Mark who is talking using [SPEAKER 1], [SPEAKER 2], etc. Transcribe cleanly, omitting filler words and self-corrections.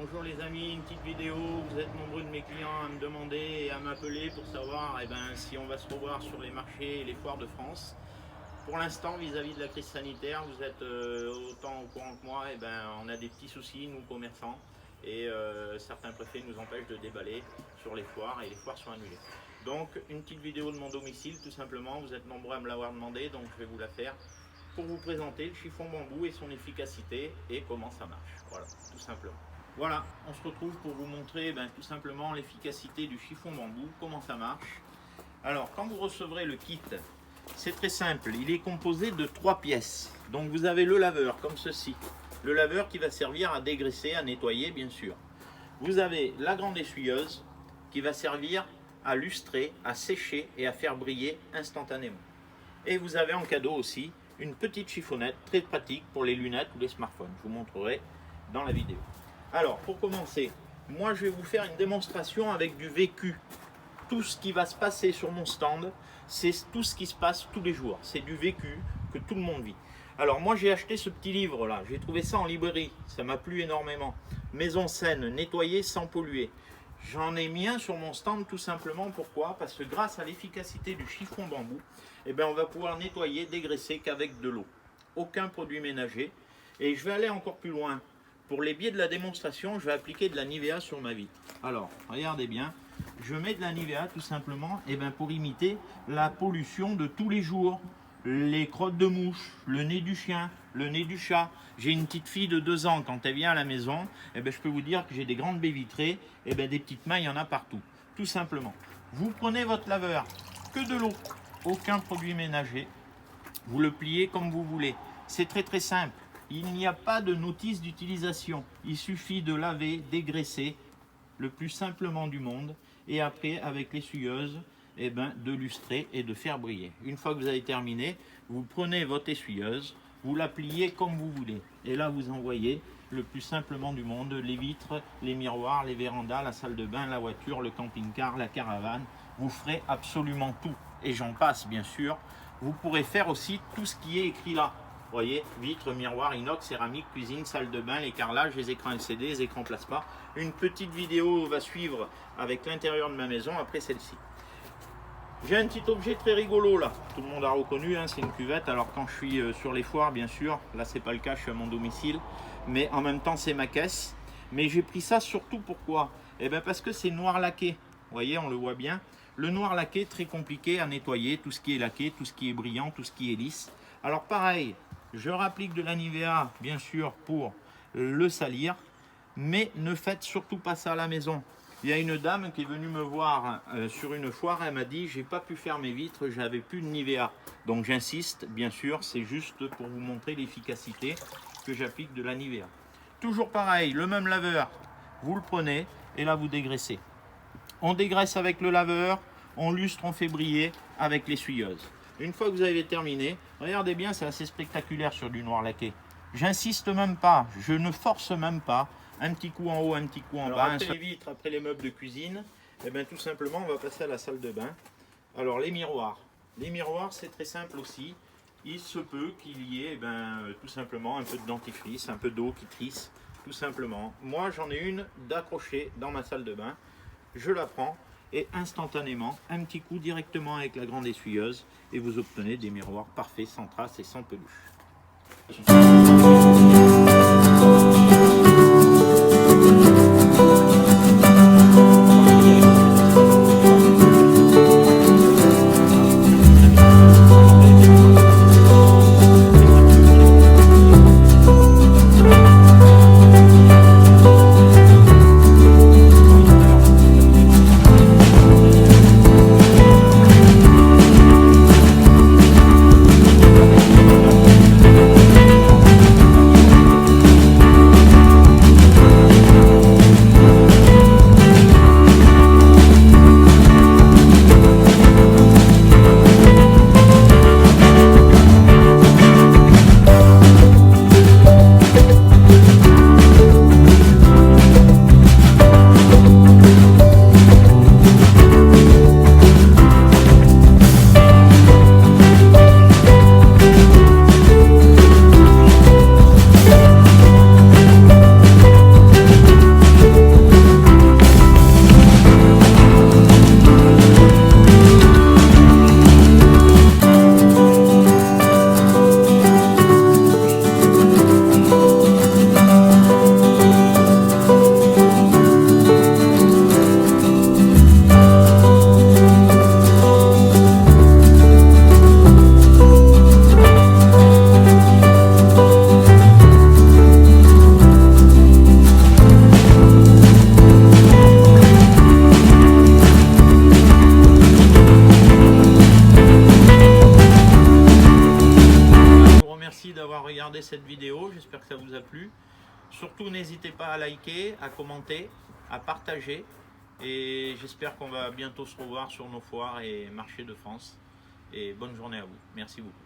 [SPEAKER 1] Bonjour les amis, une petite vidéo. Vous êtes nombreux de mes clients à me demander et à m'appeler pour savoir si on va se revoir sur les marchés et les foires de France. Pour l'instant, vis-à-vis de la crise sanitaire, vous êtes autant au courant que moi, on a des petits soucis, nous commerçants, et certains préfets nous empêchent de déballer sur les foires et les foires sont annulées. Donc une petite vidéo de mon domicile tout simplement, vous êtes nombreux à me l'avoir demandé, donc je vais vous la faire pour vous présenter le chiffon bambou et son efficacité et comment ça marche, voilà, tout simplement. Voilà, on se retrouve pour vous montrer tout simplement l'efficacité du chiffon bambou, comment ça marche. Alors quand vous recevrez le kit, c'est très simple, il est composé de 3 pièces. Donc vous avez le laveur comme ceci, le laveur qui va servir à dégraisser, à nettoyer bien sûr. Vous avez la grande essuyeuse qui va servir à lustrer, à sécher et à faire briller instantanément. Et vous avez en cadeau aussi une petite chiffonnette très pratique pour les lunettes ou les smartphones. Je vous montrerai dans la vidéo. Alors pour commencer, moi je vais vous faire une démonstration avec du vécu. Tout ce qui va se passer sur mon stand, c'est tout ce qui se passe tous les jours. C'est du vécu que tout le monde vit. Alors moi j'ai acheté ce petit livre là, j'ai trouvé ça en librairie, ça m'a plu énormément. Maison saine, nettoyer sans polluer. J'en ai mis un sur mon stand tout simplement, pourquoi? Parce que grâce à l'efficacité du chiffon bambou, on va pouvoir nettoyer, dégraisser qu'avec de l'eau. Aucun produit ménager. Et je vais aller encore plus loin. Pour les biais de la démonstration, je vais appliquer de la Nivea sur ma vitre. Alors, regardez bien, je mets de la Nivea tout simplement pour imiter la pollution de tous les jours. Les crottes de mouche, le nez du chien, le nez du chat. J'ai une petite fille de 2 ans, quand elle vient à la maison, je peux vous dire que j'ai des grandes baies vitrées, des petites mains, il y en a partout. Tout simplement. Vous prenez votre laveur, que de l'eau, aucun produit ménager. Vous le pliez comme vous voulez. C'est très très simple. Il n'y a pas de notice d'utilisation. Il suffit de laver, dégraisser, le plus simplement du monde. Et après, avec l'essuyeuse, de lustrer et de faire briller. Une fois que vous avez terminé, vous prenez votre essuyeuse, vous la pliez comme vous voulez. Et là, vous envoyez le plus simplement du monde, les vitres, les miroirs, les vérandas, la salle de bain, la voiture, le camping-car, la caravane. Vous ferez absolument tout. Et j'en passe, bien sûr. Vous pourrez faire aussi tout ce qui est écrit là. Vous voyez, vitres, miroirs, inox, céramique, cuisine, salle de bain, les carrelages, les écrans LCD, les écrans plasma. Une petite vidéo va suivre avec l'intérieur de ma maison après celle-ci. J'ai un petit objet très rigolo là, tout le monde a reconnu, c'est une cuvette. Alors quand je suis sur les foires, bien sûr, là c'est pas le cas, je suis à mon domicile, mais en même temps c'est ma caisse. Mais j'ai pris ça surtout pourquoi? Parce que c'est noir laqué, vous voyez, on le voit bien. Le noir laqué, très compliqué à nettoyer, tout ce qui est laqué, tout ce qui est brillant, tout ce qui est lisse. Alors pareil, je rapplique de la Nivea, bien sûr, pour le salir, mais ne faites surtout pas ça à la maison. Il y a une dame qui est venue me voir sur une foire, elle m'a dit j'ai pas pu faire mes vitres, j'avais plus de Nivea. Donc j'insiste, bien sûr, c'est juste pour vous montrer l'efficacité que j'applique de la Nivea. Toujours pareil, le même laveur, vous le prenez et là vous dégraissez. On dégraisse avec le laveur, on lustre, on fait briller avec l'essuyeuse. Une fois que vous avez terminé, regardez bien, c'est assez spectaculaire sur du noir laqué. J'insiste même pas, je ne force même pas. Un petit coup en haut, un petit coup en bas. Après les vitres, après les meubles de cuisine, tout simplement, on va passer à la salle de bain. Alors les miroirs. Les miroirs, c'est très simple aussi. Il se peut qu'il y ait tout simplement un peu de dentifrice, un peu d'eau qui trisse, tout simplement. Moi, j'en ai une d'accrochée dans ma salle de bain. Je la prends et instantanément, un petit coup directement avec la grande essuyeuse et vous obtenez des miroirs parfaits, sans traces et sans peluche. Merci d'avoir regardé cette vidéo, j'espère que ça vous a plu. Surtout n'hésitez pas à liker, à commenter, à partager. Et j'espère qu'on va bientôt se revoir sur nos foires et marchés de France. Et bonne journée à vous. Merci beaucoup.